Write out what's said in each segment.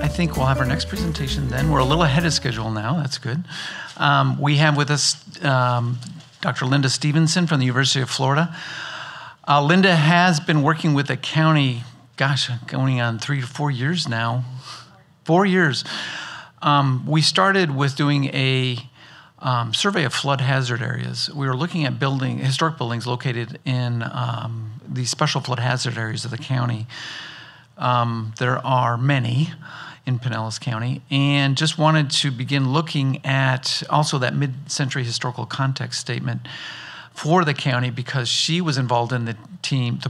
I think we'll have our next presentation then. We're a little ahead of schedule now. That's good. We have with us Dr. Linda Stevenson from the University of Florida. Linda has been working with the county, gosh, going on 3 to 4 years now. 4 years. We started with doing a survey of flood hazard areas. We were looking at historic buildings located in the special flood hazard areas of the county. There are many in Pinellas County, and just wanted to begin looking at also that mid-century historical context statement for the county, because she was involved in the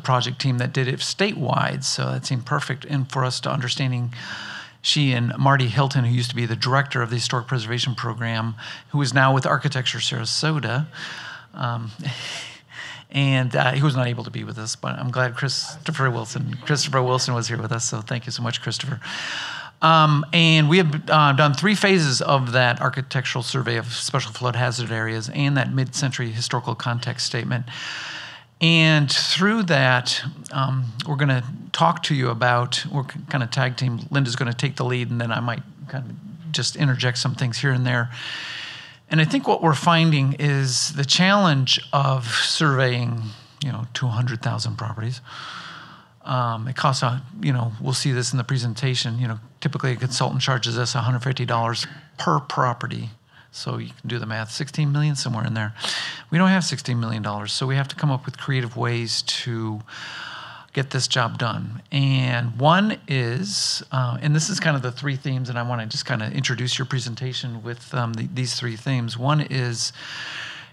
project team that did it statewide, so that seemed perfect. And for us to understanding, she and Marty Hilton, who used to be the director of the Historic Preservation Program, who is now with Architecture Sarasota, and he was not able to be with us, but I'm glad Christopher Wilson was here with us, so thank you so much, Christopher. And we have done 3 phases of that architectural survey of special flood hazard areas and that mid-century historical context statement. And through that, we're going to talk to you about, we're kind of tag team. Linda's going to take the lead, and then I might kind of just interject some things here and there. And I think what we're finding is the challenge of surveying, 200,000 properties. It costs, we'll see this in the presentation. Typically a consultant charges us $150 per property. So you can do the math, 16 million somewhere in there. We don't have $16 million, so we have to come up with creative ways to get this job done. And one is, and this is kind of the 3 themes, and I want to just kind of introduce your presentation with these 3 themes. One is,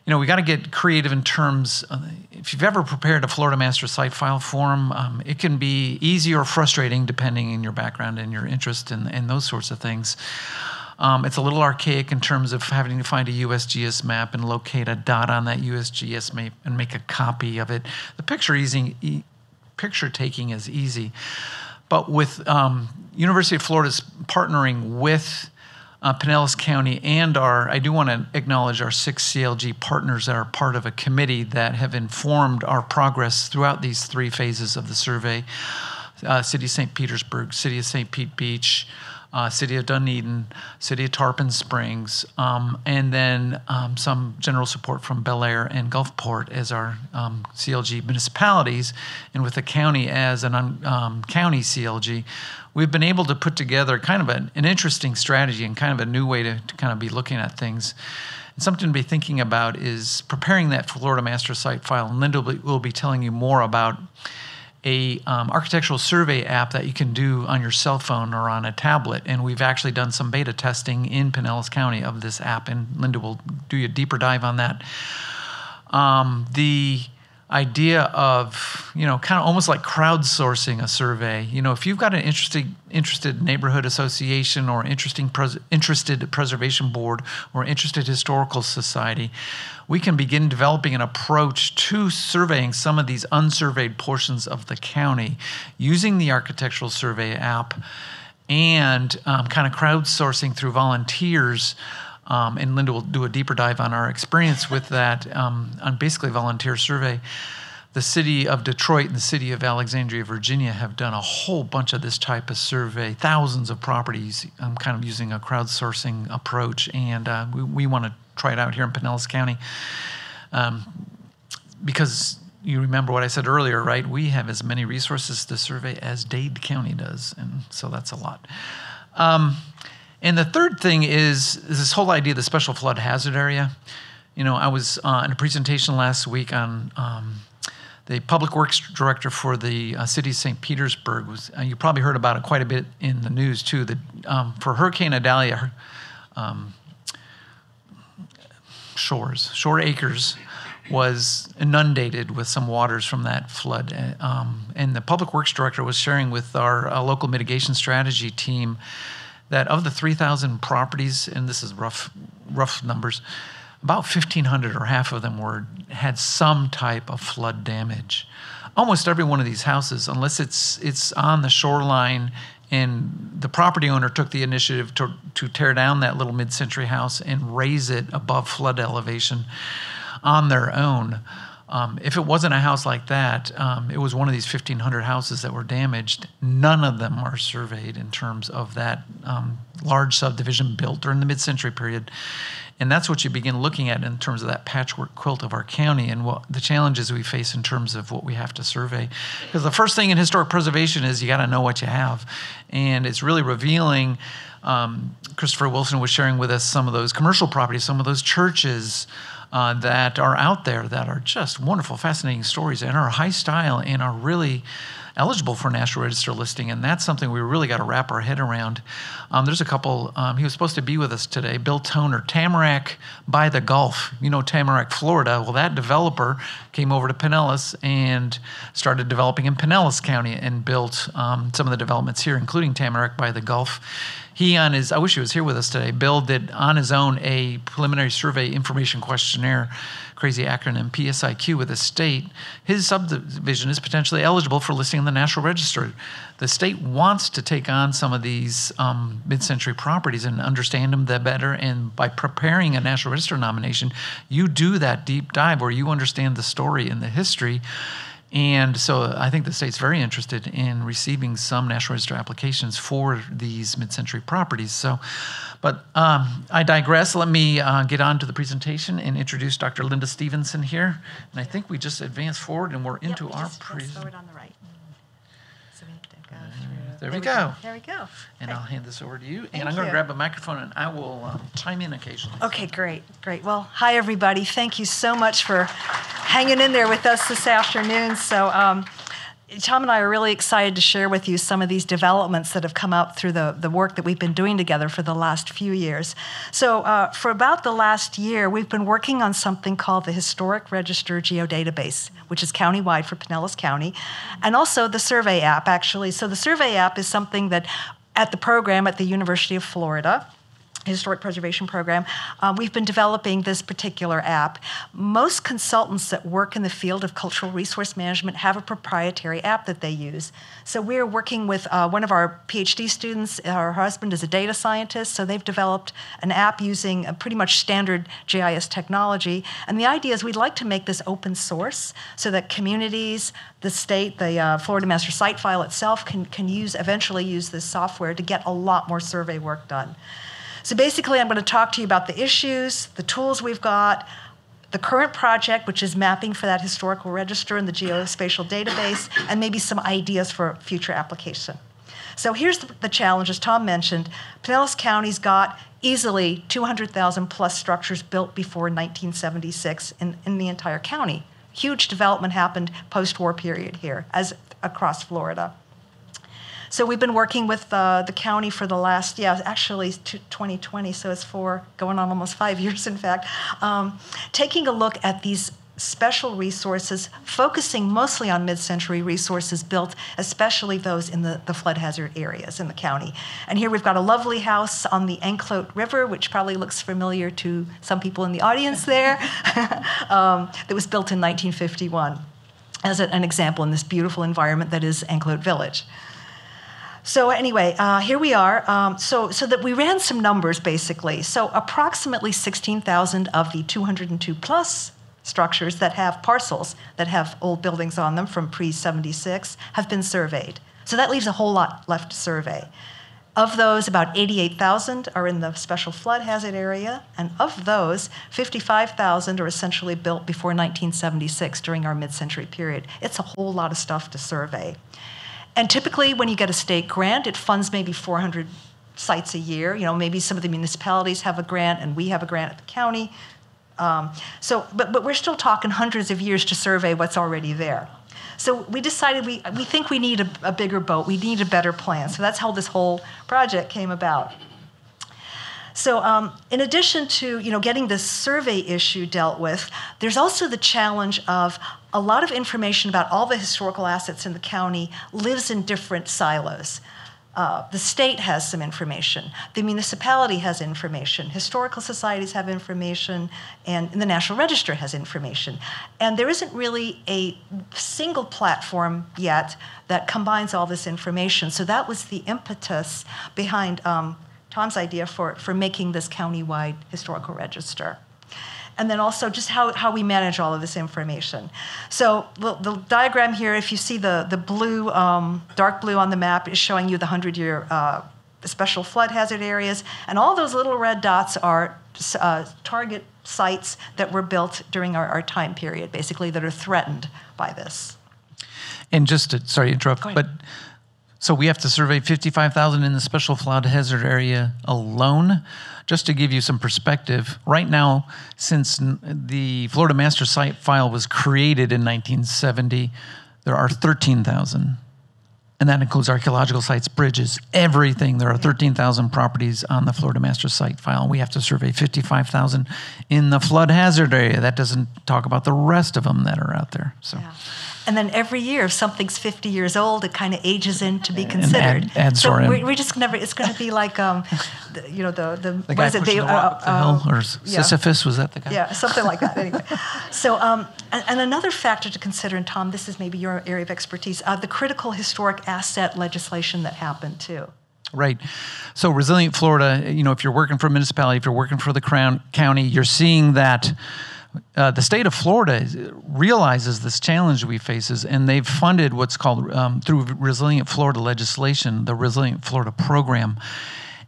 we got to get creative in terms of, if you've ever prepared a Florida Master Site File form, it can be easy or frustrating depending on your background and your interest in those sorts of things. It's a little archaic in terms of having to find a USGS map and locate a dot on that USGS map and make a copy of it. The picture taking is easy, but with University of Florida's partnering with Pinellas County and I do want to acknowledge our 6 CLG partners that are part of a committee that have informed our progress throughout these 3 phases of the survey. City of St. Petersburg, City of St. Pete Beach, City of Dunedin, City of Tarpon Springs, and then some general support from Bel Air and Gulfport as our CLG municipalities, and with the county as an county CLG. We've been able to put together kind of an interesting strategy and kind of a new way to kind of be looking at things. And something to be thinking about is preparing that Florida Master Site File. And Linda will be telling you more about a architectural survey app that you can do on your cell phone or on a tablet. And we've actually done some beta testing in Pinellas County of this app, and Linda will do a deeper dive on that. The idea of, kind of almost like crowdsourcing a survey. If you've got an interested neighborhood association or interested preservation board or interested historical society, we can begin developing an approach to surveying some of these unsurveyed portions of the county using the architectural survey app and kind of crowdsourcing through volunteers. And Linda will do a deeper dive on our experience with that on basically volunteer survey. The city of Detroit and the city of Alexandria, Virginia have done a whole bunch of this type of survey, thousands of properties, kind of using a crowdsourcing approach. And we want to try it out here in Pinellas County because you remember what I said earlier, right? We have as many resources to survey as Dade County does, and so that's a lot. And the third thing is this whole idea of the special flood hazard area. I was in a presentation last week on the public works director for the city of St. Petersburg. You probably heard about it quite a bit in the news too. That for Hurricane Idalia, Shore Acres was inundated with some waters from that flood. And the public works director was sharing with our local mitigation strategy team that of the 3,000 properties, and this is rough numbers, about 1,500 or half of them had some type of flood damage. Almost every one of these houses, unless it's on the shoreline and the property owner took the initiative to tear down that little mid-century house and raise it above flood elevation on their own, If it wasn't a house like that, it was one of these 1,500 houses that were damaged. None of them are surveyed in terms of that large subdivision built during the mid-century period. And that's what you begin looking at in terms of that patchwork quilt of our county and what the challenges we face in terms of what we have to survey. Because the first thing in historic preservation is you got to know what you have. And it's really revealing. Christopher Wilson was sharing with us some of those commercial properties, some of those churches that are out there that are just wonderful, fascinating stories and are high style and are really eligible for National Register listing, and that's something we really got to wrap our head around. There's a couple, he was supposed to be with us today, Bill Toner, Tamarack by the Gulf. You know Tamarack, Florida. Well, that developer came over to Pinellas and started developing in Pinellas County and built some of the developments here, including Tamarack by the Gulf. He on his, I wish he was here with us today, Bill did on his own a preliminary survey information questionnaire, crazy acronym, PSIQ with the state. His subdivision is potentially eligible for listing in the National Register. The state wants to take on some of these mid-century properties and understand them better, and by preparing a National Register nomination, you do that deep dive where you understand the story and the history. And so I think the state's very interested in receiving some National Register applications for these mid-century properties. So, but I digress. Let me get on to the presentation and introduce Dr. Linda Stevenson here. And I think we just advanced forward and we're into our presentation. Forward on the right. So we have to go There we go. There we go. And I'll hand this over to you. Thank And I'm going to you. grab a microphone and I will chime in occasionally. Okay, great. Well, hi, everybody. Thank you so much for hanging in there with us this afternoon. So Tom and I are really excited to share with you some of these developments that have come out through the work that we've been doing together for the last few years. So for about the last year, we've been working on something called the Historic Register Geodatabase, which is countywide for Pinellas County, and also the survey app, actually. So the survey app is something that at the program at the University of Florida, Historic Preservation Program, we've been developing this particular app. Most consultants that work in the field of cultural resource management have a proprietary app that they use. So we're working with one of our PhD students. Her husband is a data scientist, so they've developed an app using a pretty much standard GIS technology. And the idea is we'd like to make this open source so that communities, the state, the Florida Master Site File itself can eventually use this software to get a lot more survey work done. So basically, I'm going to talk to you about the issues, the tools we've got, the current project, which is mapping for that historical register in the geospatial database, and maybe some ideas for future application. So here's the challenge, as Tom mentioned. Pinellas County's got easily 200,000 plus structures built before 1976 in the entire county. Huge development happened post-war period here, as across Florida. So we've been working with the county for the last, actually 2020, so it's going on almost 5 years, in fact, taking a look at these special resources, focusing mostly on mid-century resources built, especially those in the flood hazard areas in the county. And here we've got a lovely house on the Anclote River, which probably looks familiar to some people in the audience there, that was built in 1951 as an example in this beautiful environment that is Anclote Village. So anyway, here we are. So that we ran some numbers, basically. So approximately 16,000 of the 202 plus structures that have parcels that have old buildings on them from pre-76 have been surveyed. So that leaves a whole lot left to survey. Of those, about 88,000 are in the special flood hazard area, and of those, 55,000 are essentially built before 1976 during our mid-century period. It's a whole lot of stuff to survey. And typically, when you get a state grant, it funds maybe 400 sites a year. You know, maybe some of the municipalities have a grant, and we have a grant at the county. But we're still talking hundreds of years to survey what's already there. So we decided we think we need a bigger boat. We need a better plan. So that's how this whole project came about. So in addition to getting this survey issue dealt with, there's also the challenge of a lot of information about all the historical assets in the county lives in different silos. The state has some information. The municipality has information. Historical societies have information, and the National Register has information. And there isn't really a single platform yet that combines all this information. So that was the impetus behind Tom's idea for making this countywide historical register. and then also just how we manage all of this information. So the diagram here, if you see the blue, dark blue on the map, is showing you the 100-year special flood hazard areas, and all those little red dots are target sites that were built during our time period, basically, that are threatened by this. And just to, sorry to interrupt, but so we have to survey 55,000 in the special flood hazard area alone. Just to give you some perspective, right now, since the Florida Master Site File was created in 1970, there are 13,000. And that includes archaeological sites, bridges, everything. There are 13,000 properties on the Florida Master Site File. We have to survey 55,000 in the flood hazard area. That doesn't talk about the rest of them that are out there. So. Yeah. And then every year, if something's 50 years old, it kind of ages in to be considered. So we're just never. It's going to be like, the what is it? The hill, or Sisyphus, was that the guy? Yeah, something like that. Anyway, so and another factor to consider, and Tom, this is maybe your area of expertise, the critical historic asset legislation that happened too. Right. So Resilient Florida, if you're working for a municipality, if you're working for the county, you're seeing that. The state of Florida realizes this challenge we faces, and they've funded what's called, through Resilient Florida legislation, the Resilient Florida program.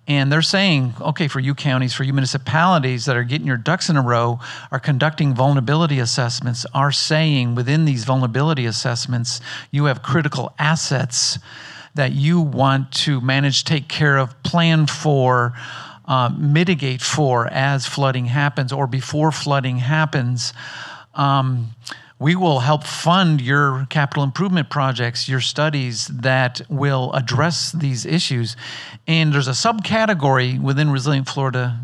And they're saying, okay, for you counties, for you municipalities that are getting your ducks in a row, are conducting vulnerability assessments, are saying within these vulnerability assessments, you have critical assets that you want to manage, take care of, plan for, mitigate for as flooding happens or before flooding happens. We will help fund your capital improvement projects, your studies that will address these issues. And there's a subcategory within Resilient Florida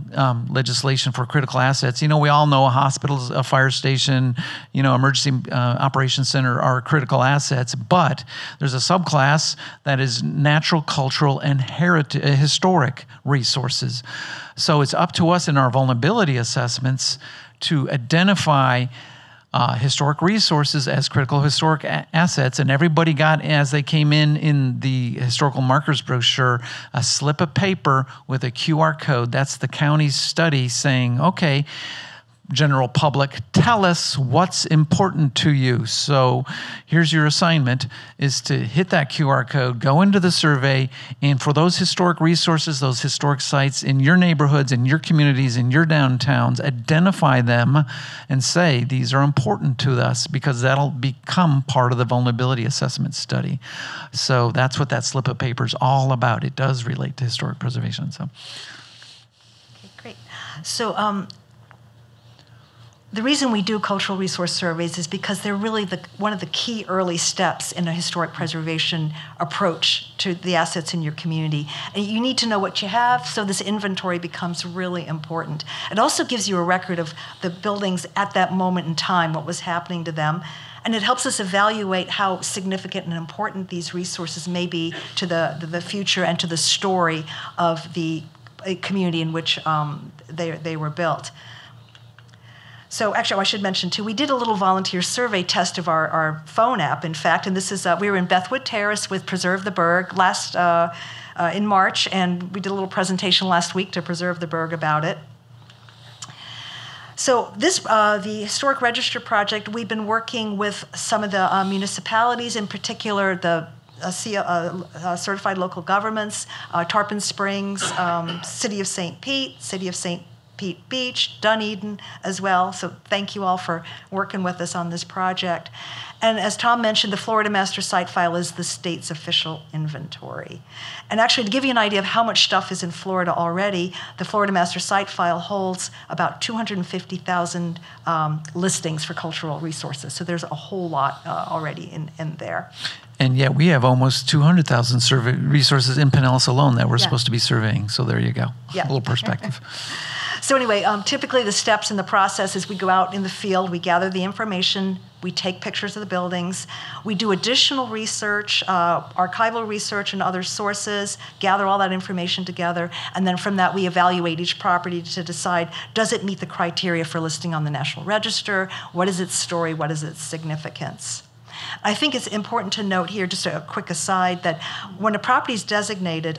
legislation for critical assets. We all know hospitals, a fire station, emergency operations center are critical assets, but there's a subclass that is natural, cultural, and historic resources. So it's up to us in our vulnerability assessments to identify historic resources as critical historic assets, and everybody got, as they came in the historical markers brochure, a slip of paper with a QR code. That's the county's study saying, okay, general public, tell us what's important to you. So here's your assignment, is to hit that QR code, go into the survey, and for those historic resources, those historic sites in your neighborhoods, in your communities, in your downtowns, identify them and say, these are important to us, because that'll become part of the vulnerability assessment study. So that's what that slip of paper is all about. It does relate to historic preservation. So. Okay, great. So, the reason we do cultural resource surveys is because they're really one of the key early steps in a historic preservation approach to the assets in your community. And you need to know what you have, so this inventory becomes really important. It also gives you a record of the buildings at that moment in time, what was happening to them. And it helps us evaluate how significant and important these resources may be to the future and to the story of the community in which they were built. So actually, I should mention too, we did a little volunteer survey test of our phone app, in fact, and this is, we were in Bethwood Terrace with Preserve the Burg in March, and we did a little presentation last week to Preserve the Burg about it. So this, the Historic Register project, we've been working with some of the municipalities, in particular the certified local governments, Tarpon Springs, City of St. Pete, City of St. Pete Beach, Dunedin as well. So thank you all for working with us on this project. And as Tom mentioned, the Florida Master Site File is the state's official inventory. And actually, to give you an idea of how much stuff is in Florida already, the Florida Master Site File holds about 250,000 listings for cultural resources. So there's a whole lot already in there. And yet we have almost 200,000 survey resources in Pinellas alone that we're supposed to be surveying. So there you go. Yeah. A little perspective. So anyway, typically the steps in the process is we go out in the field, we gather the information, we take pictures of the buildings, we do additional research, archival research and other sources, gather all that information together, and then from that we evaluate each property to decide, does it meet the criteria for listing on the National Register? What is its story? What is its significance? I think it's important to note here, just a quick aside, that when a property is designated,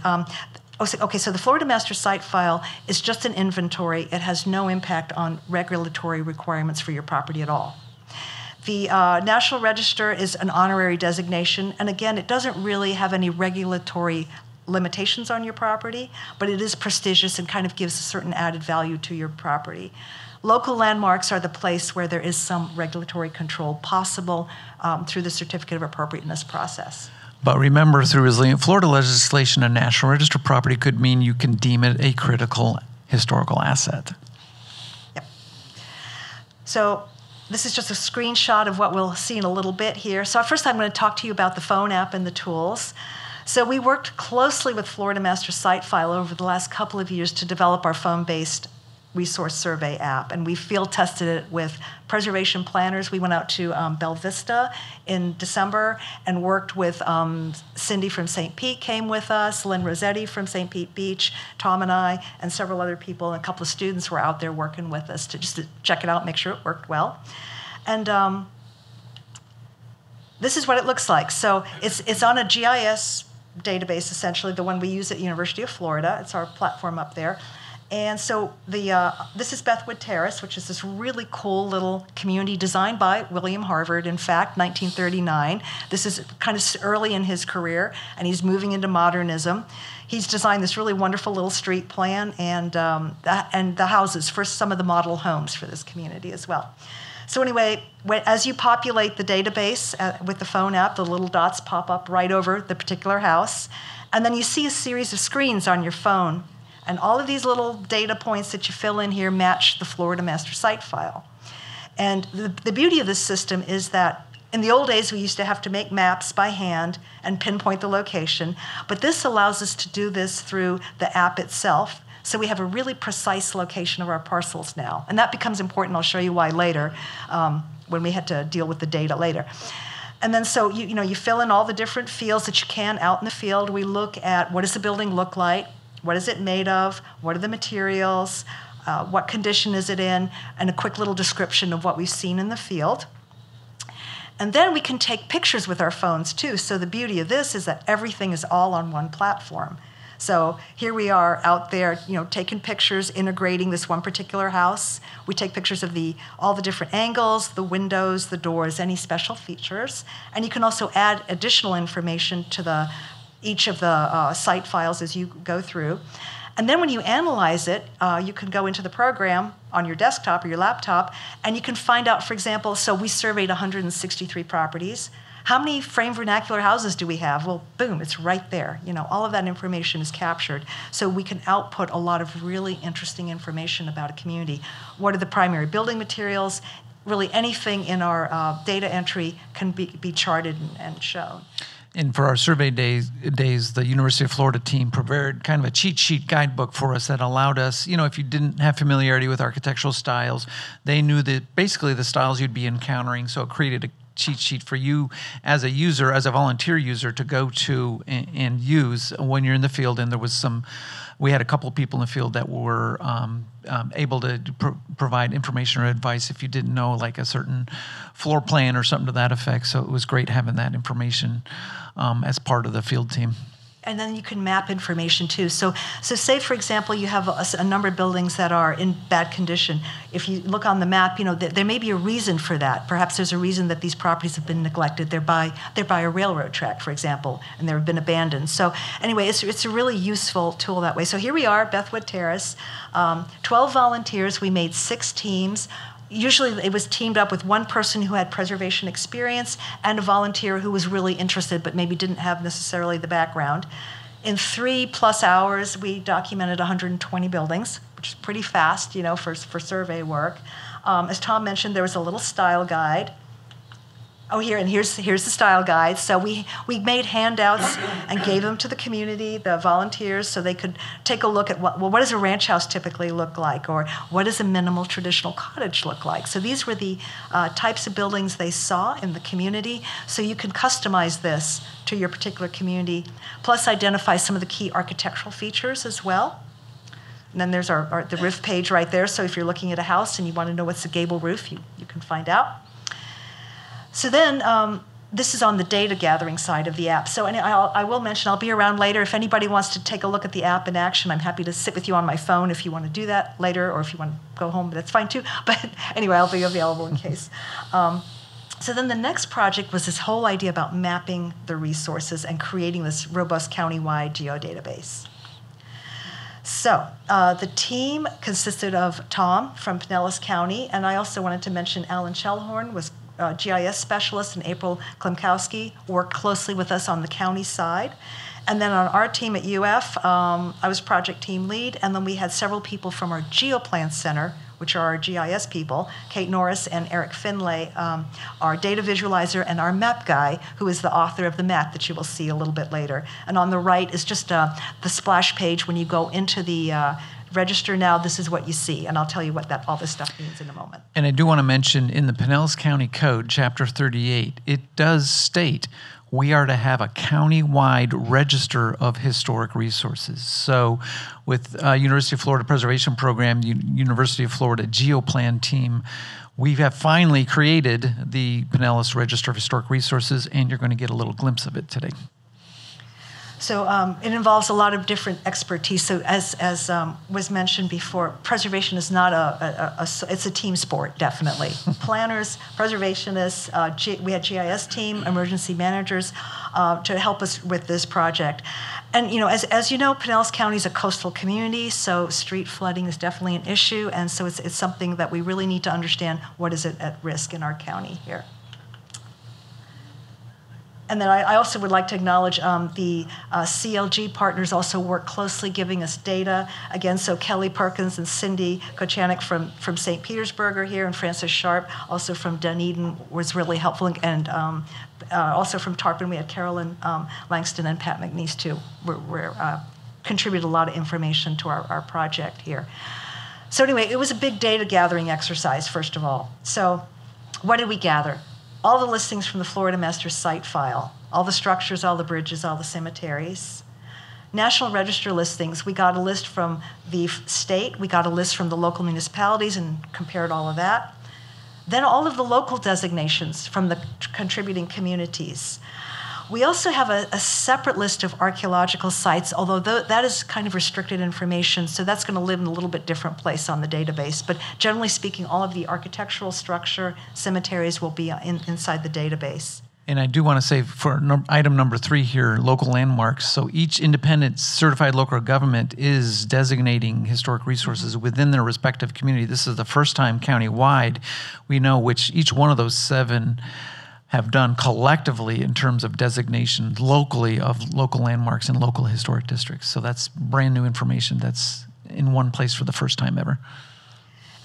Okay, so the Florida Master Site File is just an inventory. It has no impact on regulatory requirements for your property at all. The National Register is an honorary designation, and again, it doesn't really have any regulatory limitations on your property, but it is prestigious and kind of gives a certain added value to your property. Local landmarks are the place where there is some regulatory control possible through the Certificate of Appropriateness process. But remember, through resilient Florida legislation, a National Register property could mean you can deem it a critical historical asset. Yep. So this is just a screenshot of what we'll see in a little bit here. So first I'm going to talk to you about the phone app and the tools. So we worked closely with Florida Master Site File over the last couple of years to develop our phone-based resource survey app, and we field tested it with preservation planners. We went out to Bella Vista in December and worked with Cindy from St. Pete came with us, Lynn Rossetti from St. Pete Beach, Tom and I, and several other people, and a couple of students were out there working with us to check it out, make sure it worked well. And this is what it looks like. So it's on a GIS database, essentially, the one we use at University of Florida. It's our platform up there. And so this is Bethwood Terrace, which is this really cool little community designed by William Harvard, in fact, 1939. This is kind of early in his career, and he's moving into modernism. He's designed this really wonderful little street plan and the houses for some of the model homes for this community as well. So anyway, as you populate the database with the phone app, the little dots pop up right over the particular house, and then you see a series of screens on your phone. And all of these little data points that you fill in here match the Florida Master Site File. And the beauty of this system is that in the old days, we used to have to make maps by hand and pinpoint the location. But this allows us to do this through the app itself. So we have a really precise location of our parcels now. And that becomes important. I'll show you why later when we had to deal with the data later. And then so you fill in all the different fields that you can out in the field. We look at what does the building look like? What is it made of? What are the materials? What condition is it in? And a quick little description of what we've seen in the field. And then we can take pictures with our phones too. So the beauty of this is that everything is all on one platform. So here we are out there, taking pictures, integrating this one particular house. We take pictures of all the different angles, the windows, the doors, any special features. And you can also add additional information to each of the site files as you go through. And then when you analyze it, you can go into the program on your desktop or your laptop, and you can find out, for example, so we surveyed 163 properties. How many frame vernacular houses do we have? Well, boom, it's right there. All of that information is captured. So we can output a lot of really interesting information about a community. What are the primary building materials? Really anything in our data entry can be charted and shown. And for our survey days, the University of Florida team prepared kind of a cheat sheet guidebook for us that allowed us, if you didn't have familiarity with architectural styles, they knew that basically the styles you'd be encountering. So it created a cheat sheet for you as a user, as a volunteer user, to go to and use when you're in the field. And there was we had a couple of people in the field that were able to provide information or advice if you didn't know like a certain floor plan or something to that effect. So it was great having that information as part of the field team. And then you can map information too. So say, for example, you have a number of buildings that are in bad condition. If you look on the map, there may be a reason for that. Perhaps there's a reason that these properties have been neglected. They're by a railroad track, for example, and they've been abandoned. So anyway, it's a really useful tool that way. So here we are, Bethwood Terrace, 12 volunteers. We made 6 teams. Usually it was teamed up with one person who had preservation experience and a volunteer who was really interested but maybe didn't have necessarily the background. In 3+ hours, we documented 120 buildings, which is pretty fast, for survey work. As Tom mentioned, there was a little style guide. Oh, here's the style guide. So we made handouts and gave them to the community, the volunteers, so they could take a look at what does a ranch house typically look like, or what does a minimal traditional cottage look like. So these were the types of buildings they saw in the community. So you can customize this to your particular community, plus identify some of the key architectural features as well. And then there's the roof page right there. So if you're looking at a house and you want to know what's the gable roof, you can find out. So then this is on the data gathering side of the app. So and I will mention, I'll be around later. If anybody wants to take a look at the app in action, I'm happy to sit with you on my phone if you want to do that later, or if you want to go home, that's fine too. But anyway, I'll be available in case. So then the next project was this whole idea about mapping the resources and creating this robust county-wide geodatabase. So the team consisted of Tom from Pinellas County, and I also wanted to mention Alan Shellhorn was GIS specialist, and April Klimkowski worked closely with us on the county side. And then on our team at UF, I was project team lead, and then we had several people from our Geoplan Center, which are our GIS people, Kate Norris and Eric Finlay, our data visualizer, and our map guy, who is the author of the map that you will see a little bit later. And on the right is just the splash page. When you go into the register now, this is what you see, and I'll tell you what all this stuff means in a moment. And I do want to mention in the Pinellas County Code, Chapter 38, it does state we are to have a county-wide register of historic resources. So with University of Florida Preservation Program, University of Florida Geoplan team, we have finally created the Pinellas Register of Historic Resources, and you're going to get a little glimpse of it today. So it involves a lot of different expertise. So as was mentioned before, preservation is not it's a team sport, definitely. Planners, preservationists, we had GIS team, emergency managers to help us with this project. And as you know, Pinellas County is a coastal community, so street flooding is definitely an issue, and so it's something that we really need to understand what is at risk in our county here. And then I also would like to acknowledge the CLG partners also work closely giving us data. Again, so Kelly Perkins and Cindy Kochanek from St. Petersburg are here, and Francis Sharp, also from Dunedin, was really helpful. And also from Tarpon, we had Carolyn Langston and Pat McNeese, too, contributed a lot of information to our project here. So anyway, it was a big data gathering exercise, first of all. So what did we gather? All the listings from the Florida Master Site file, all the structures, all the bridges, all the cemeteries. National Register listings, we got a list from the state, we got a list from the local municipalities and compared all of that. Then all of the local designations from the contributing communities. We also have a separate list of archaeological sites, although that is kind of restricted information, so that's going to live in a little bit different place on the database. But generally speaking, all of the architectural structure, cemeteries will be inside the database. And I do want to say for item number 3 here, local landmarks. So each independent certified local government is designating historic resources within their respective community. This is the first time countywide we know which each one of those 7 have done collectively in terms of designation locally of local landmarks and local historic districts. So that's brand new information that's in one place for the first time ever.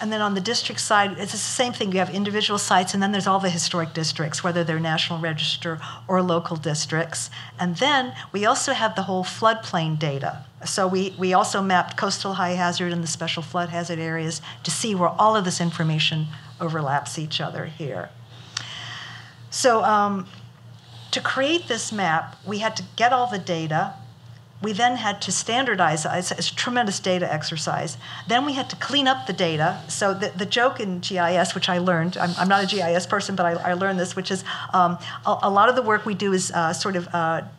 And then on the district side, it's the same thing. You have individual sites, and then there's all the historic districts, whether they're National Register or local districts. And then we also have the whole floodplain data. So we also mapped coastal high hazard and the special flood hazard areas to see where all of this information overlaps each other here. So to create this map, we had to get all the data. We then had to standardize. It's a tremendous data exercise. Then we had to clean up the data. So the joke in GIS, which I learned, I'm not a GIS person, but I learned this, which is a lot of the work we do is sort of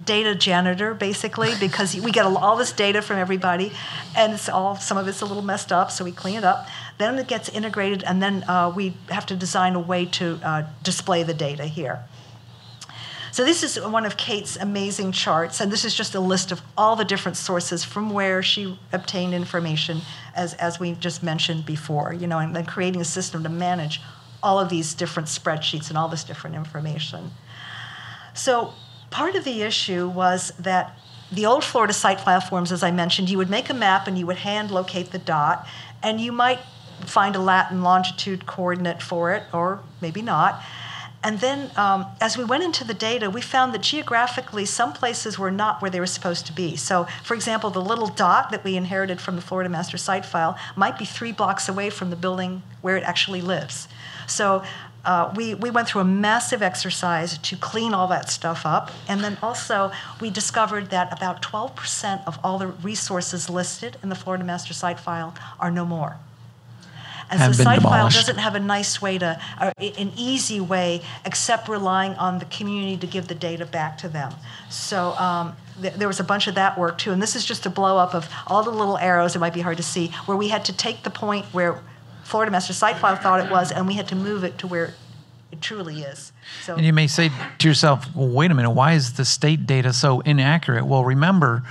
data janitor, basically, because we get all this data from everybody, and some of it's a little messed up, so we clean it up. Then it gets integrated, and then we have to design a way to display the data here. So this is one of Kate's amazing charts, and this is just a list of all the different sources from where she obtained information, as we just mentioned before, and then creating a system to manage all of these different spreadsheets and all this different information. So part of the issue was that the old Florida site file forms, as I mentioned, you would make a map and you would hand locate the dot, and you might find a Latin longitude coordinate for it, or maybe not. And then as we went into the data, we found that geographically, some places were not where they were supposed to be. So, for example, the little dot that we inherited from the Florida Master Site file might be 3 blocks away from the building where it actually lives. So we went through a massive exercise to clean all that stuff up. And then also, we discovered that about 12% of all the resources listed in the Florida Master Site file are no more. And Have so been site file demolished. doesn't have a nice way to, or an easy way, except relying on the community to give the data back to them. So there was a bunch of that work too. And this is just a blow up of all the little arrows, it might be hard to see, where we had to take the point where Florida Master Site File thought it was, and we had to move it to where it truly is. So, And you may say to yourself, well, wait a minute, why is the state data so inaccurate? Well, remember,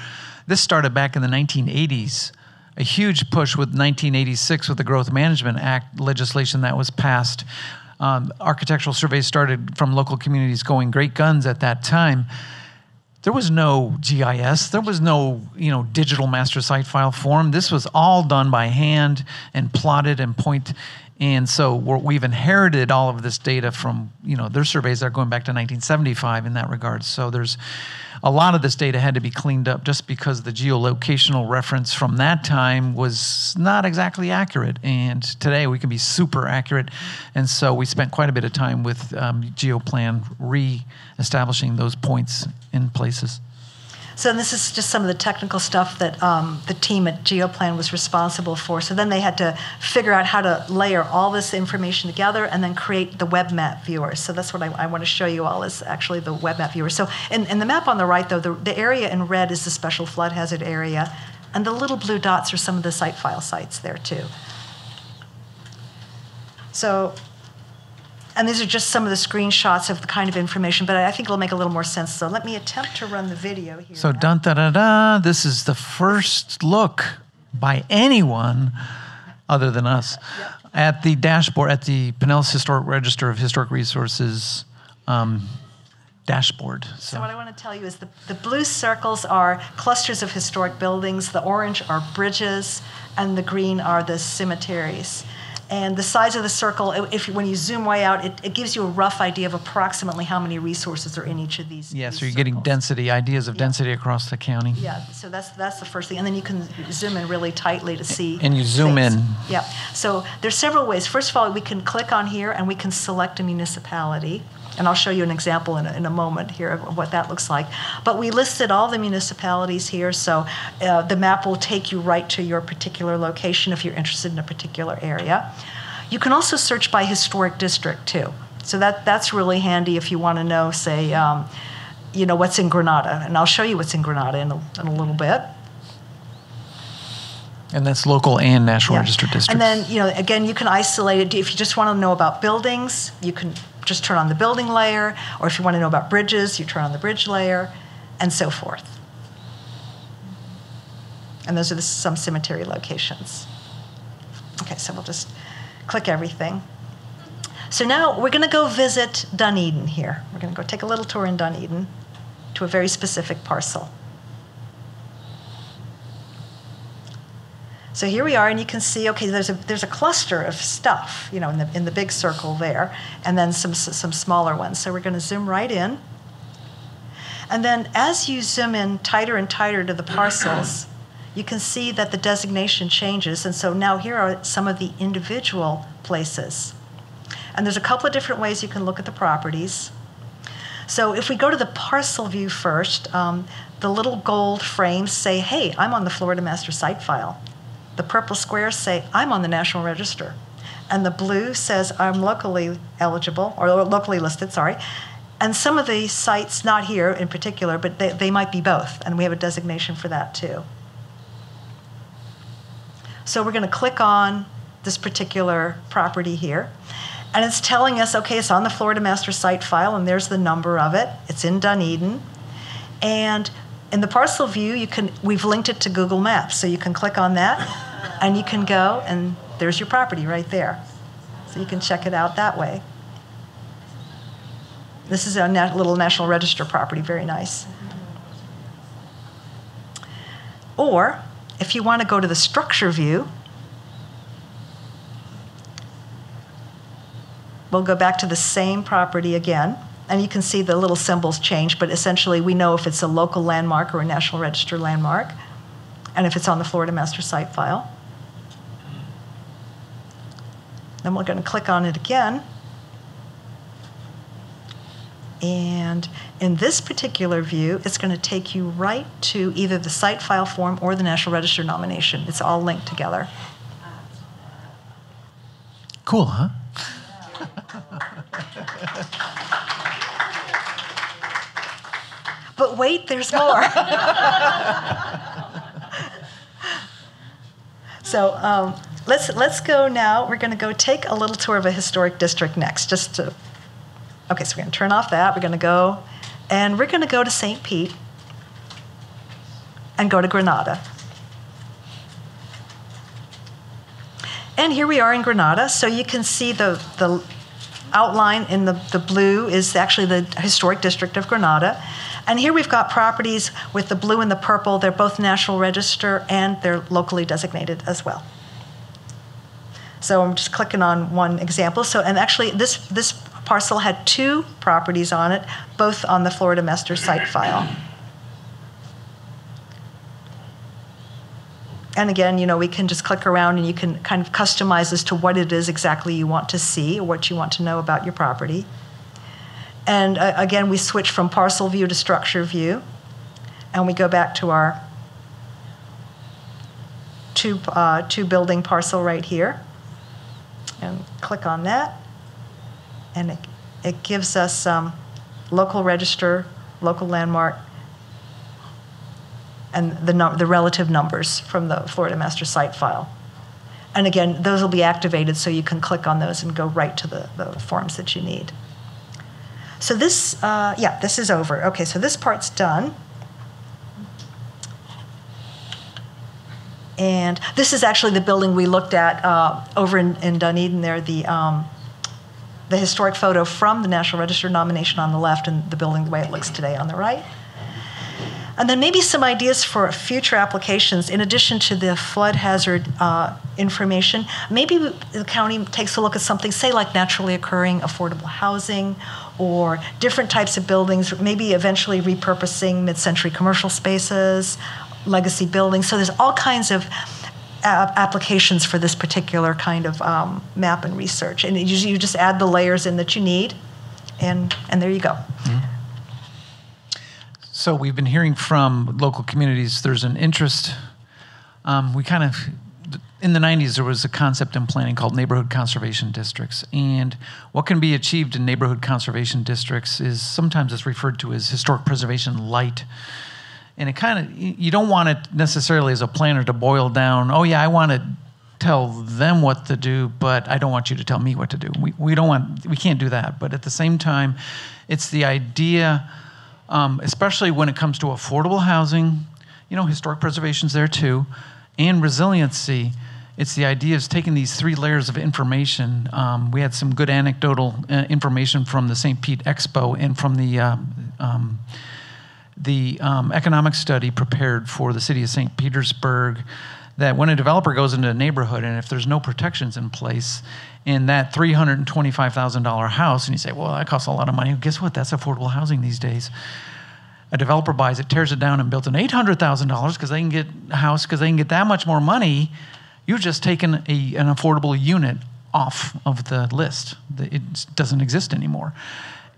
this started back in the 1980s. A huge push with 1986 with the Growth Management Act legislation that was passed. Architectural surveys started from local communities going great guns at that time. There was no GIS. There was no, digital master site file form. This was all done by hand and plotted and point. And so we've inherited all of this data from, their surveys that are going back to 1975 in that regard. So there's a lot of this data had to be cleaned up just because the geolocational reference from that time was not exactly accurate. And today we can be super accurate. And so we spent quite a bit of time with GeoPlan re-establishing those points in places. So this is just some of the technical stuff that the team at GeoPlan was responsible for. So then they had to figure out how to layer all this information together and then create the web map viewer. So that's what I want to show you all is actually the web map viewer. So in the map on the right, though, the area in red is the special flood hazard area, and the little blue dots are some of the site file sites there too. So, and these are just some of the screenshots of the kind of information, but I think it'll make a little more sense. So let me attempt to run the video here. So dun-da-da-da, this is the first look by anyone other than us at the dashboard, at the Pinellas Historic Register of Historic Resources dashboard. So what I want to tell you is the blue circles are clusters of historic buildings, the orange are bridges, and the green are the cemeteries. And the size of the circle, when you zoom way out, it gives you a rough idea of approximately how many resources are in each of these. Yeah, these so you're getting circles. density, ideas of density across the county. Yeah, so that's the first thing. And then you can zoom in really tightly to see. And you zoom things. in. Yeah, so there's several ways. First of all, we can click on here and we can select a municipality. And I'll show you an example in a moment here of what that looks like. But we listed all the municipalities here, so the map will take you right to your particular location if you're interested in a particular area. You can also search by historic district too. So that's really handy if you want to know, say, what's in Granada. And I'll show you what's in Granada in a little bit. And that's local and National Register districts. And then, again, you can isolate it. If you just want to know about buildings, you can just turn on the building layer. Or if you want to know about bridges, you turn on the bridge layer, and so forth. And those are some cemetery locations. Okay, so we'll just click everything. So now we're going to go visit Dunedin here. We're going to go take a little tour in Dunedin to a very specific parcel. So here we are, and you can see, okay, there's a cluster of stuff, in the big circle there, and then some smaller ones. So we're going to zoom right in. And then as you zoom in tighter and tighter to the parcels, you can see that the designation changes. And so now here are some of the individual places. And there's a couple of different ways you can look at the properties. So if we go to the parcel view first, the little gold frames say, hey, I'm on the Florida Master Site File. The purple squares say, I'm on the National Register. And the blue says, I'm locally eligible, or locally listed, sorry. And some of the sites, not here in particular, but they might be both. And we have a designation for that too. So we're going to click on this particular property here. And it's telling us, okay, it's on the Florida Master Site File, and there's the number of it. It's in Dunedin. And in the parcel view, we've linked it to Google Maps. So you can click on that, and you can go, and there's your property right there. So you can check it out that way. This is a little National Register property, very nice. Or, if you want to go to the structure view, we'll go back to the same property again, and you can see the little symbols change, but essentially we know if it's a local landmark or a National Register landmark, and if it's on the Florida Master Site File. Then we're going to click on it again. And in this particular view, it's going to take you right to either the site file form or the National Register nomination. It's all linked together. Cool, huh? But wait, there's more. So let's go now. We're going to go take a little tour of a historic district next. Okay, so we're going to turn off that. We're going to go to St. Pete and go to Granada. And here we are in Granada. So you can see the outline in the blue is actually the historic district of Granada. And here we've got properties with the blue and the purple. They're both National Register and they're locally designated as well. So I'm just clicking on one example. And actually this parcel had 2 properties on it, both on the Florida Master Site file. And again, we can just click around and you can kind of customize as to what it is exactly you want to see or what you want to know about your property. And again, we switch from parcel view to structure view. And we go back to our two building parcel right here. And click on that. And it gives us local register, local landmark, and the relative numbers from the Florida Master Site file. And again, those will be activated so you can click on those and go right to the forms that you need. So this is over. Okay, so this part's done. And this is actually the building we looked at over in Dunedin there, the historic photo from the National Register nomination on the left and the building the way it looks today on the right. And then maybe some ideas for future applications in addition to the flood hazard information. Maybe the county takes a look at something, say like naturally occurring affordable housing or different types of buildings, maybe eventually repurposing mid-century commercial spaces, legacy buildings. So there's all kinds of applications for this particular kind of map and research. And you just add the layers in that you need, and there you go. Mm-hmm. So we've been hearing from local communities. There's an interest. In the 90s, there was a concept in planning called neighborhood conservation districts. And what can be achieved in neighborhood conservation districts is sometimes it's referred to as historic preservation light. And you don't want it necessarily as a planner to boil down, oh yeah, I want to tell them what to do, but I don't want you to tell me what to do. We can't do that. But at the same time, it's the idea, especially when it comes to affordable housing, historic preservation's there too, and resiliency. It's the idea of taking these 3 layers of information. We had some good anecdotal information from the St. Pete Expo and from the economic study prepared for the city of St. Petersburg, that when a developer goes into a neighborhood and if there's no protections in place in that $325,000 house, and you say, well, that costs a lot of money. Guess what? That's affordable housing these days. A developer buys it, tears it down, and builds an $800,000 because they can get a house, because they can get that much more money. You've just taken an affordable unit off of the list. It doesn't exist anymore.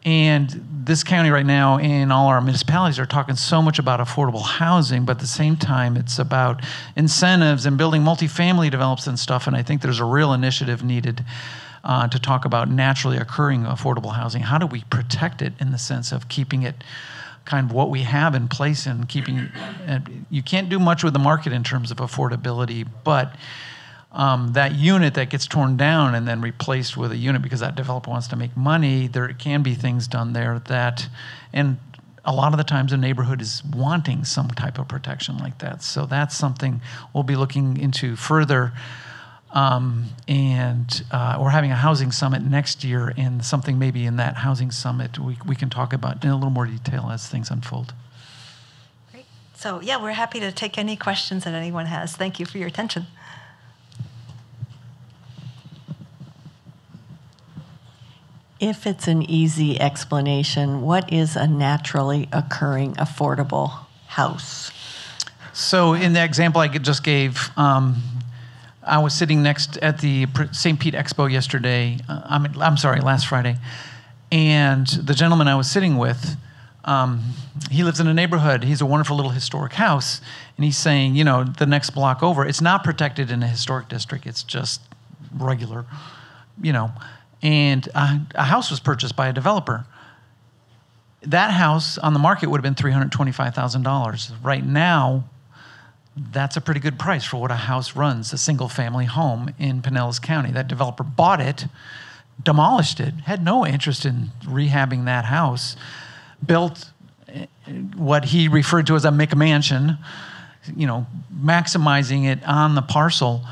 And this county right now and all our municipalities are talking so much about affordable housing, but at the same time, it's about incentives and building multifamily developments and stuff. And I think there's a real initiative needed to talk about naturally occurring affordable housing. How do we protect it in the sense of keeping it kind of what we have in place and keeping you can't do much with the market in terms of affordability, but that unit that gets torn down and then replaced with a unit because that developer wants to make money, there can be things done there that, and a lot of the times the neighborhood is wanting some type of protection like that. So that's something we'll be looking into further. We're having a housing summit next year, and something maybe in that housing summit we can talk about in a little more detail as things unfold. Great. So yeah, we're happy to take any questions that anyone has. Thank you for your attention. If it's an easy explanation, what is a naturally occurring affordable house? So in the example I just gave, I was sitting next at the St. Pete Expo yesterday. Last Friday. And the gentleman I was sitting with, he lives in a neighborhood. He's a wonderful little historic house. And he's saying, the next block over, it's not protected in a historic district. It's just regular. and a house was purchased by a developer. That house on the market would have been $325,000. Right now, that's a pretty good price for what a house runs, a single-family home in Pinellas County. That developer bought it, demolished it, had no interest in rehabbing that house, built what he referred to as a McMansion, maximizing it on the parcel,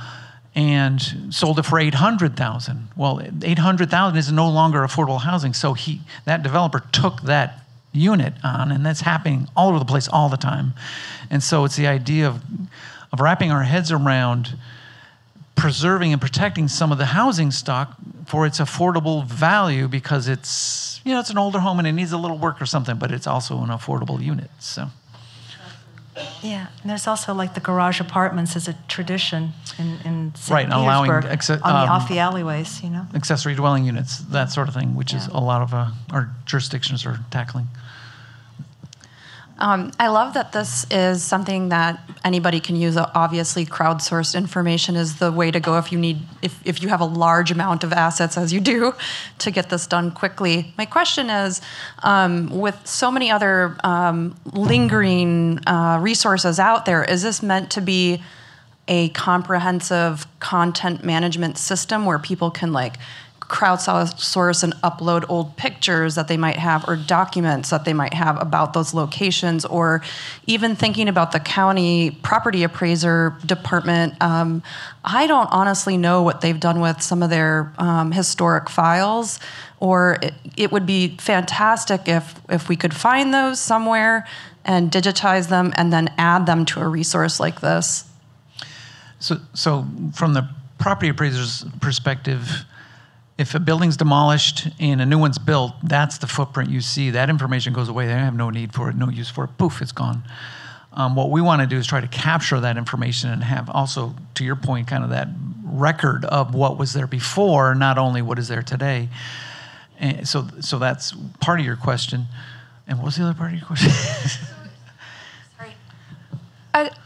and sold it for $800,000. Well, $800,000 is no longer affordable housing, so that developer took that unit on, and that's happening all over the place all the time. And so it's the idea of wrapping our heads around preserving and protecting some of the housing stock for its affordable value, because it's it's an older home and it needs a little work or something, but it's also an affordable unit. So. Yeah, and there's also like the garage apartments as a tradition in St. Right, allowing off the alleyways, accessory dwelling units, that sort of thing, which is a lot of our jurisdictions are tackling. I love that this is something that anybody can use. Obviously, crowdsourced information is the way to go if you have a large amount of assets, as you do, to get this done quickly. My question is, with so many other lingering resources out there, is this meant to be a comprehensive content management system where people can crowdsource and upload old pictures that they might have or documents that they might have about those locations, or even thinking about the county property appraiser department? I don't honestly know what they've done with some of their historic files, or it would be fantastic if we could find those somewhere and digitize them and then add them to a resource like this. So from the property appraiser's perspective, if a building's demolished and a new one's built, that's the footprint you see. That information goes away. They have no need for it, no use for it. Poof, it's gone. What we want to do is try to capture that information and have also, to your point, kind of that record of what was there before, not only what is there today. And so that's part of your question. And what was the other part of your question?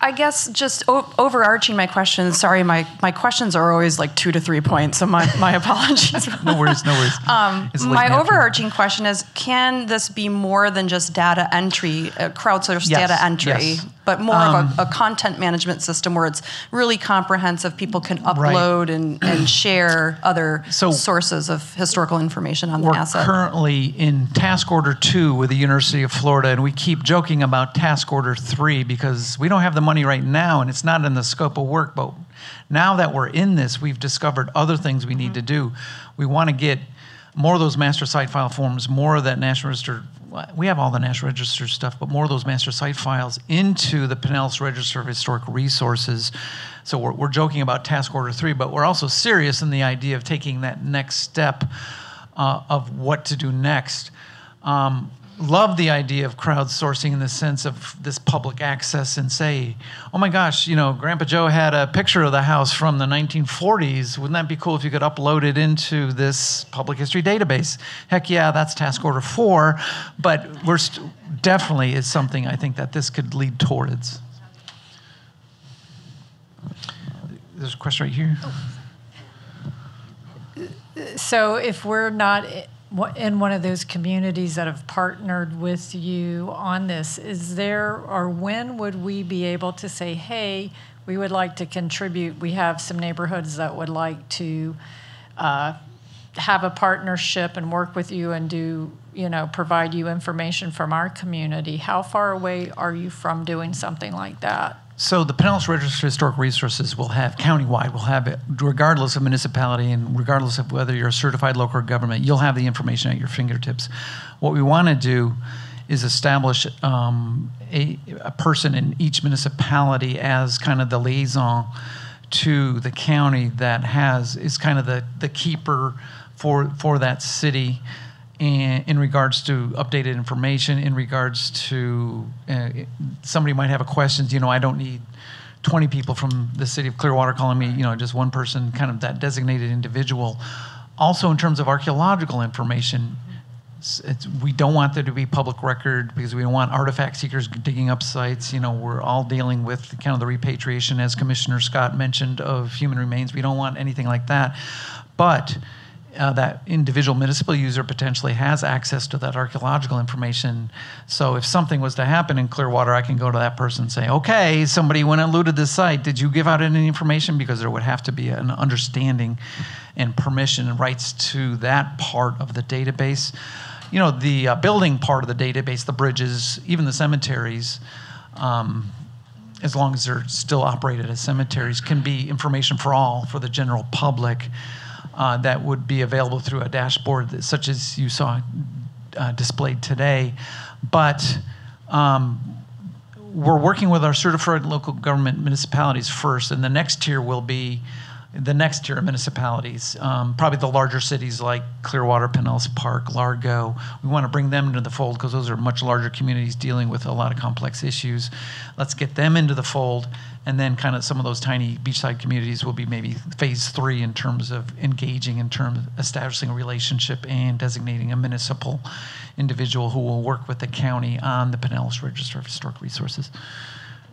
I guess just overarching my questions. Sorry, my questions are always 2 to 3 points, so my apologies. No worries. My overarching question is, can this be more than just data entry, crowdsourced data entry, but more of a content management system where it's really comprehensive? People can upload and share other sources of historical information on the asset. We're currently in Task Order 2 with the University of Florida, and we keep joking about Task Order 3 because we don't have the money right now, and it's not in the scope of work. But now that we're in this, we've discovered other things we need to do. We want to get more of those master site file forms, more of that National Register. We have all the National Register stuff, but more of those master site files into the Pinellas Register of Historic Resources. So we're joking about Task Order 3, but we're also serious in the idea of taking that next step of what to do next. Love the idea of crowdsourcing in the sense of this public access and say, oh my gosh, Grandpa Joe had a picture of the house from the 1940s. Wouldn't that be cool if you could upload it into this public history database? Heck yeah, that's Task Order 4, but we're definitely is something I think that this could lead towards. There's a question right here. So if we're not in one of those communities that have partnered with you on this, is there, or when would we be able to say, hey, we would like to contribute, we have some neighborhoods that would like to have a partnership and work with you and do, provide you information from our community? How far away are you from doing something like that? So the Pinellas Register of Historic Resources will have, countywide, will have it, regardless of municipality and regardless of whether you're a certified local government, you'll have the information at your fingertips. What we want to do is establish a person in each municipality as kind of the liaison to the county that is kind of the keeper for that city. And in regards to updated information, in regards to somebody might have a question, I don't need 20 people from the city of Clearwater calling me, just one person, kind of that designated individual. Also in terms of archaeological information, we don't want there to be public record because we don't want artifact seekers digging up sites. We're all dealing with kind of the repatriation, as Commissioner Scott mentioned, of human remains. We don't want anything like that. But that individual municipal user potentially has access to that archaeological information. So if something was to happen in Clearwater, I can go to that person and say, okay, somebody went and looted this site. Did you give out any information? Because there would have to be an understanding and permission and rights to that part of the database. You know, the building part of the database, the bridges, even the cemeteries, as long as they're still operated as cemeteries, can be information for all, for the general public, that would be available through a dashboard such as you saw displayed today. But we're working with our certified local government municipalities first, and the next tier will be the next tier of municipalities, probably the larger cities like Clearwater, Pinellas Park, Largo. We want to bring them into the fold because those are much larger communities dealing with a lot of complex issues. Let's get them into the fold, and then kind of some of those tiny beachside communities will be maybe phase 3 in terms of engaging, in terms of establishing a relationship and designating a municipal individual who will work with the county on the Pinellas Register of Historic Resources.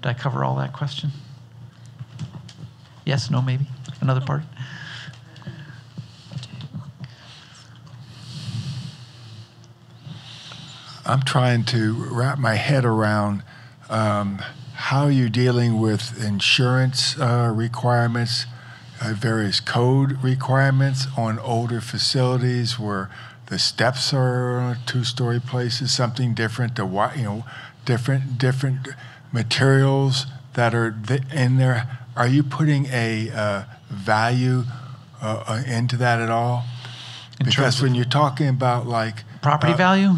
Did I cover all that question? Yes, no, maybe? Another part? I'm trying to wrap my head around how you're dealing with insurance requirements, various code requirements on older facilities where the steps are on 2-story places, something different, different materials that are in there. Are you putting a value into that at all? Because when you're talking about like property value?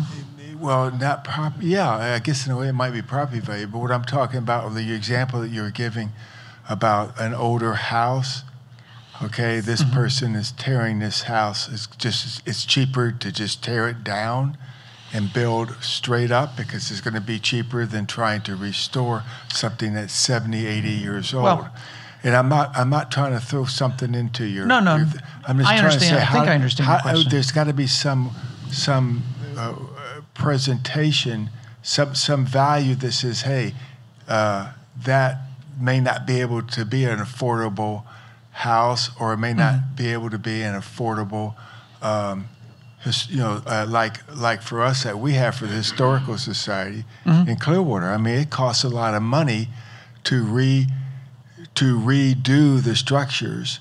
Well, not property. Yeah, I guess in a way it might be property value. But what I'm talking about, the example that you were giving about an older house. Okay, this person is tearing this house. It's cheaper to just tear it down and build straight up because it's going to be cheaper than trying to restore something that's 70, 80 years old. Well, and I'm not trying to throw something into your. No. I'm just trying to say I understand your question. There's got to be some presentation, some value that says, hey, that may not be able to be an affordable house, or it may not be able to be an affordable. Like for us that we have for the Historical Society in Clearwater. I mean, it costs a lot of money to redo the structures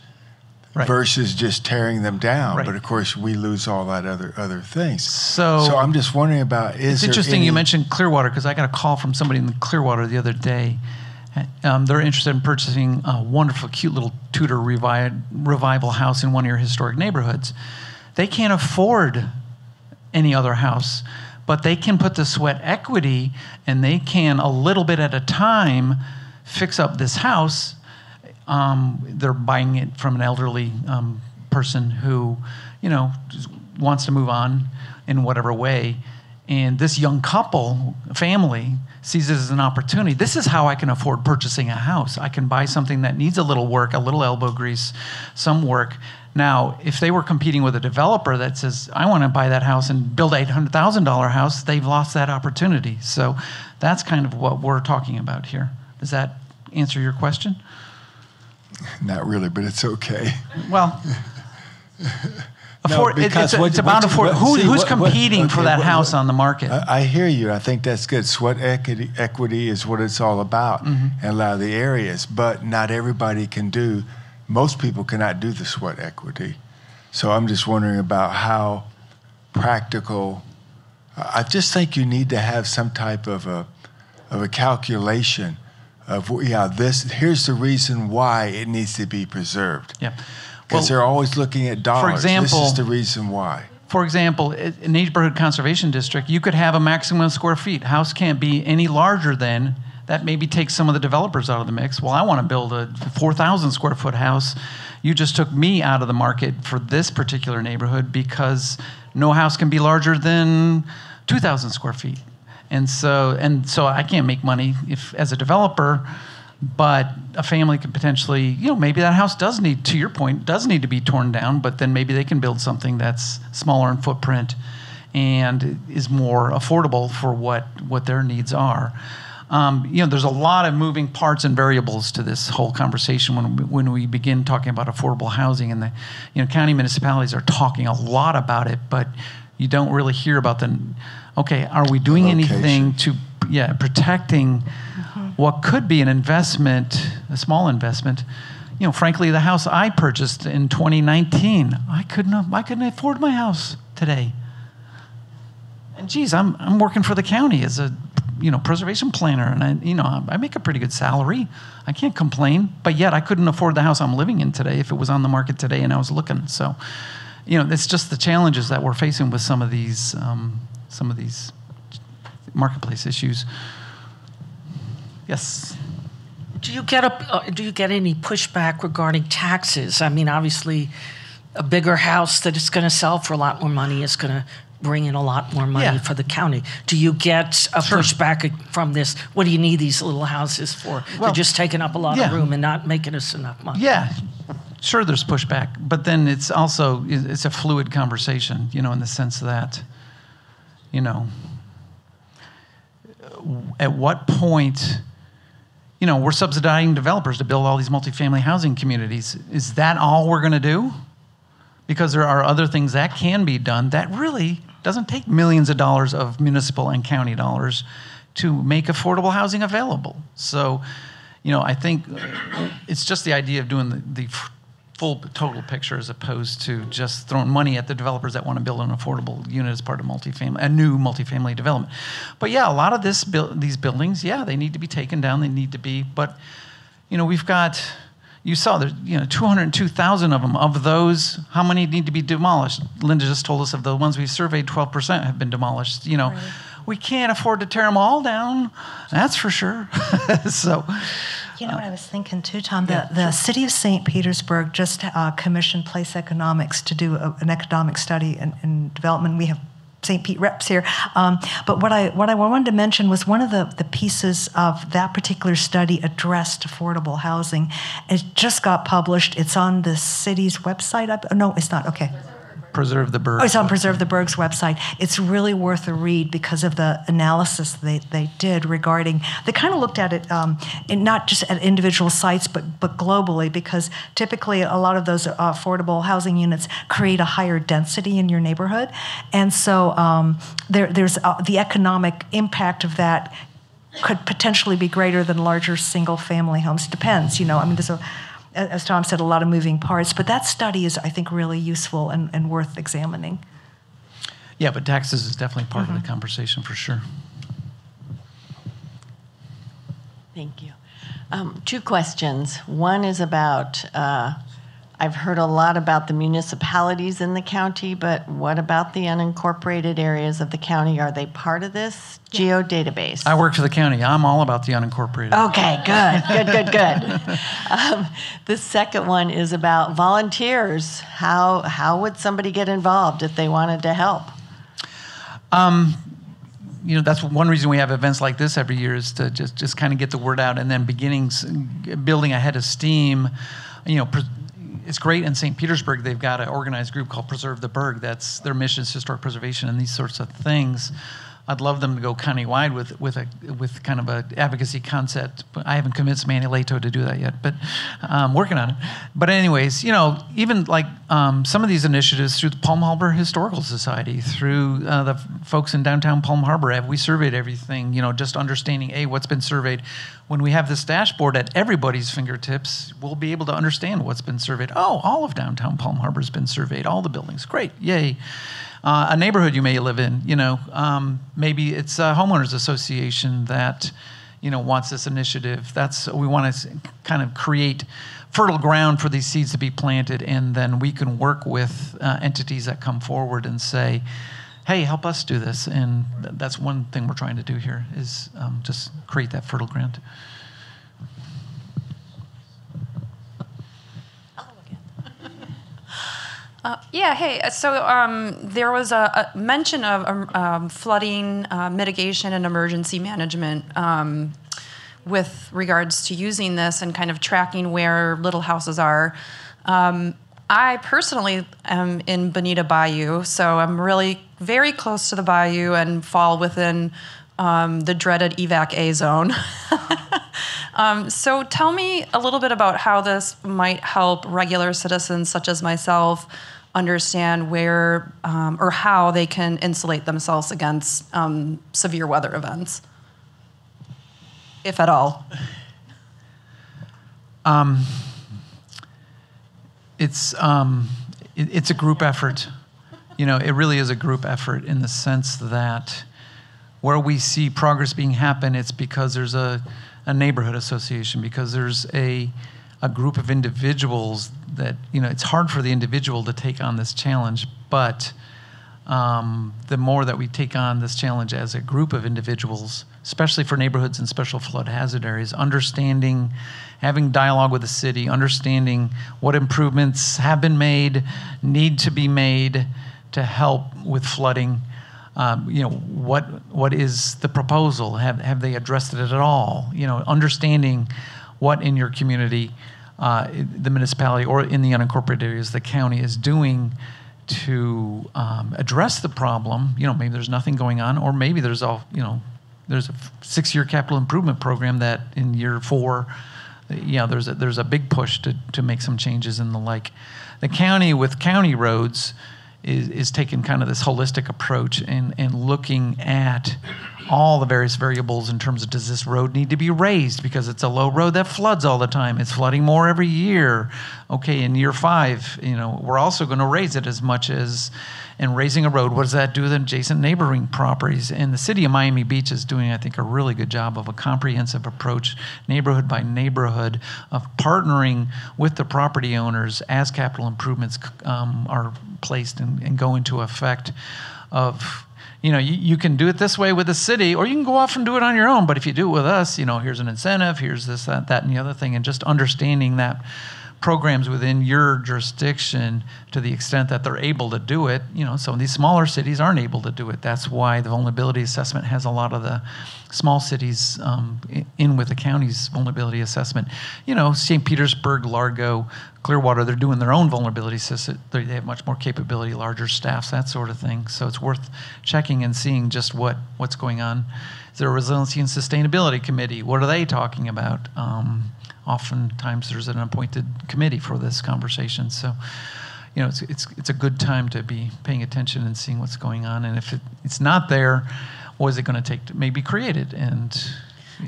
versus just tearing them down. Right. But of course, we lose all that other things. So I'm just wondering about it's interesting you mentioned Clearwater because I got a call from somebody in Clearwater the other day. They're interested in purchasing a wonderful, cute little Tudor revival house in one of your historic neighborhoods. They can't afford any other house, but they can put the sweat equity and they can, a little bit at a time, fix up this house. They're buying it from an elderly person who, wants to move on in whatever way. And this young family, sees it as an opportunity. This is how I can afford purchasing a house. I can buy something that needs a little work, a little elbow grease, some work. Now, if they were competing with a developer that says, I want to buy that house and build an $800,000 house, they've lost that opportunity. So that's kind of what we're talking about here. Does that answer your question? Not really, but it's okay. Well, it's about who's competing for that house on the market. I hear you. I think that's good. Sweat equity is what it's all about in a lot of the areas, but not everybody can do. Most people cannot do the sweat equity. So I'm just wondering about how practical. I just think you need to have some type of a calculation of here's the reason why it needs to be preserved. Yeah. Because they're always looking at dollars. For example, this is the reason why. For example, in a neighborhood conservation district, you could have a maximum square feet. House can't be any larger than. That maybe takes some of the developers out of the mix. Well, I want to build a 4,000 square foot house. You just took me out of the market for this particular neighborhood because no house can be larger than 2,000 square feet. And so I can't make money as a developer, but a family could potentially, maybe that house does need to be torn down, but then maybe they can build something that's smaller in footprint and is more affordable for what their needs are. There's a lot of moving parts and variables to this whole conversation when we begin talking about affordable housing, and the county municipalities are talking a lot about it, but you don't really hear about are we doing anything to protecting what could be an investment, a small investment. Frankly, the house I purchased in 2019, I couldn't afford my house today. And geez, I'm working for the county as a preservation planner, and I make a pretty good salary. I can't complain, but yet I couldn't afford the house I'm living in today if it was on the market today and I was looking. So, it's just the challenges that we're facing with some of these marketplace issues. Yes. Do you get any pushback regarding taxes? I mean, obviously, a bigger house that is going to sell for a lot more money is going to bring in a lot more money for the county. Do you get a pushback from this? What do you need these little houses for? They're just taking up a lot of room and not making us enough money. Yeah, sure. There's pushback, but then it's a fluid conversation. In the sense that, at what point. We're subsidizing developers to build all these multifamily housing communities. Is that all we're going to do? Because there are other things that can be done that really doesn't take millions of dollars of municipal and county dollars to make affordable housing available. So, I think it's just the idea of doing the full total picture as opposed to just throwing money at the developers that want to build an affordable unit as part of a new multifamily development. But a lot of these buildings, they need to be taken down. They need to be, but we've got, you saw there's 202,000 of them. Of those, how many need to be demolished? Linda just told us of the ones we surveyed, 12% have been demolished. Right. We can't afford to tear them all down. That's for sure. So. What I was thinking too, Tom, the city of St. Petersburg just commissioned Place Economics to do an economic study and development. We have St. Pete reps here. But what I wanted to mention was one of the pieces of that particular study addressed affordable housing. It just got published. It's on the city's website. No, it's not. Okay. Preserve the Berg. Oh, it's on Preserve the Berg's website. It's really worth a read because of the analysis they did regarding. They kind of looked at it, not just at individual sites, but globally, because typically a lot of those affordable housing units create a higher density in your neighborhood, and so there's the economic impact of that could potentially be greater than larger single-family homes. It depends, there's as Tom said, a lot of moving parts, but that study is, I think, really useful and worth examining. Yeah, but taxes is definitely part of the conversation for sure. Thank you. 2 questions. One is about, I've heard a lot about the municipalities in the county, but what about the unincorporated areas of the county? Are they part of this geodatabase? I work for the county. I'm all about the unincorporated. Okay, good. The second one is about volunteers. How would somebody get involved if they wanted to help? That's one reason we have events like this every year is to just kind of get the word out, and then building a head of steam. It's great in St. Petersburg. They've got an organized group called Preserve the Berg. That's their mission is historic preservation and these sorts of things. I'd love them to go countywide with kind of a advocacy concept. I haven't convinced Manny Leto to do that yet, but I'm working on it. But anyways, even like some of these initiatives through the Palm Harbor Historical Society, through the folks in downtown Palm Harbor, we surveyed everything, just understanding, what's been surveyed. When we have this dashboard at everybody's fingertips, we'll be able to understand what's been surveyed. Oh, all of downtown Palm Harbor has been surveyed, all the buildings. Great, yay. A neighborhood you may live in, maybe it's a homeowners association that, wants this initiative. We want to kind of create fertile ground for these seeds to be planted, and then we can work with entities that come forward and say, hey, help us do this. And that's one thing we're trying to do here is just create that fertile ground. So there was a mention of flooding mitigation and emergency management with regards to using this and kind of tracking where little houses are. I personally am in Bonita Bayou, so I'm really very close to the bayou and fall within the dreaded EVAC A zone. So tell me a little bit about how this might help regular citizens such as myself understand where or how they can insulate themselves against severe weather events, if at all. It's a group effort. It really is a group effort in the sense that where we see progress being happen, it's because there's a neighborhood association, because there's a group of individuals that, it's hard for the individual to take on this challenge, but the more that we take on this challenge as a group of individuals, especially for neighborhoods and special flood hazard areas, understanding, having dialogue with the city, understanding what improvements have been made, need to be made to help with flooding. What is the proposal? Have they addressed it at all? Understanding what in your community, the municipality or in the unincorporated areas, the county is doing to address the problem. Maybe there's nothing going on, or maybe there's there's a 6-year capital improvement program that in year 4, there's a big push to make some changes and the like. The county with county roads is taking kind of this holistic approach and looking at all the various variables in terms of, does this road need to be raised because it's a low road that floods all the time? It's flooding more every year. Okay, in year 5, we're also going to raise it as much as, and raising a road, what does that do to the adjacent neighboring properties? And the city of Miami Beach is doing, I think, a really good job of a comprehensive approach, neighborhood by neighborhood, of partnering with the property owners as capital improvements are placed and go into effect of, you can do it this way with the city, or you can go off and do it on your own. But if you do it with us, here's an incentive, here's this, that, and the other thing, and just understanding that programs within your jurisdiction to the extent that they're able to do it. Some of these smaller cities aren't able to do it. That's why the vulnerability assessment has a lot of the small cities in with the county's vulnerability assessment. St. Petersburg, Largo, Clearwater, they're doing their own vulnerability assessment. They have much more capability, larger staffs, that sort of thing. So it's worth checking and seeing just what's going on. Is there a resiliency and sustainability committee? What are they talking about? Oftentimes there's an appointed committee for this conversation. So, it's a good time to be paying attention and seeing what's going on. And if it's not there, what is it going to take to maybe create it? And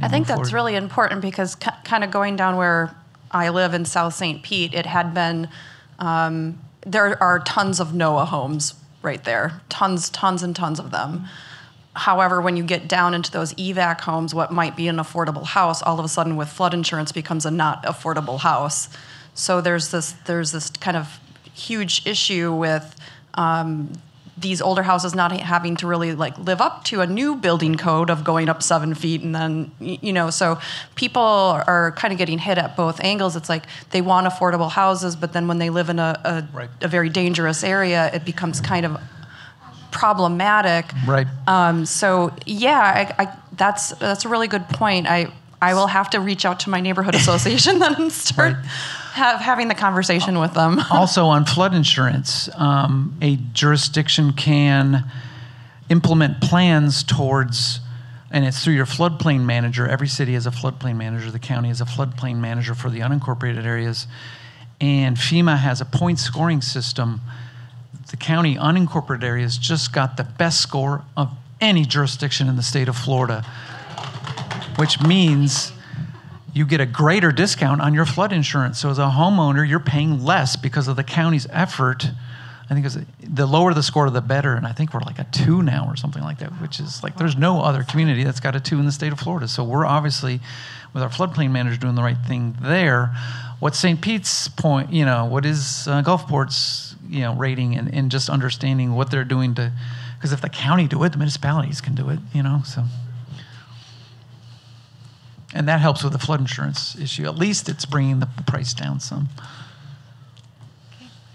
I think that's really important because kind of going down where I live in South St. Pete, it had been, there are tons of NOAA homes right there, tons and tons of them. However, when you get down into those EVAC homes, what might be an affordable house, all of a sudden with flood insurance becomes a not affordable house. So there's this kind of huge issue with these older houses not having to really live up to a new building code of going up 7 feet, and then so people are kind of getting hit at both angles. It's like they want affordable houses, but then when they live in a very dangerous area, it becomes kind of problematic. Right. So yeah, that's a really good point. I will have to reach out to my neighborhood association then and start having the conversation with them. Also on flood insurance, a jurisdiction can implement plans towards, and it's through your floodplain manager. Every city has a floodplain manager. The county has a floodplain manager for the unincorporated areas. And FEMA has a point scoring system. The county unincorporated areas just got the best score of any jurisdiction in the state of Florida, which means you get a greater discount on your flood insurance. So as a homeowner, you're paying less because of the county's effort. I think the lower the score, the better. And I think we're like a 2 now or something like that, which is there's no other community that's got a 2 in the state of Florida. So we're obviously, with our floodplain manager, doing the right thing there. What's St. Pete's point, what is Gulfport's, rating and just understanding what they're doing because if the county do it, the municipalities can do it, so. And that helps with the flood insurance issue. At least it's bringing the price down some.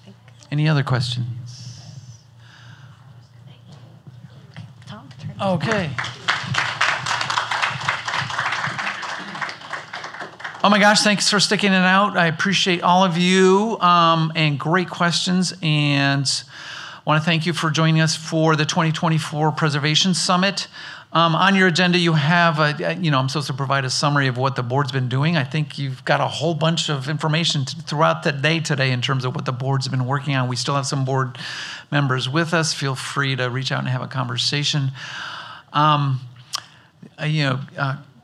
Okay, Any other questions? Tom, turn. Okay. Oh my gosh, thanks for sticking it out. I appreciate all of you and great questions. And I want to thank you for joining us for the 2024 Preservation Summit. On your agenda, you have, I'm supposed to provide a summary of what the board's been doing. I think you've got a whole bunch of information throughout the day today in terms of what the board's been working on. We still have some board members with us. Feel free to reach out and have a conversation.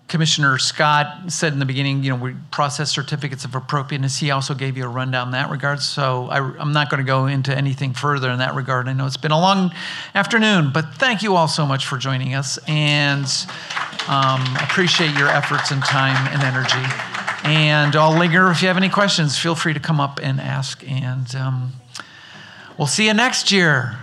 Commissioner Scott said in the beginning, we process certificates of appropriateness. He also gave you a rundown in that regard. So I'm not going to go into anything further in that regard. I know it's been a long afternoon, but thank you all so much for joining us, and appreciate your efforts and time and energy. And I'll linger. If you have any questions, feel free to come up and ask. And we'll see you next year.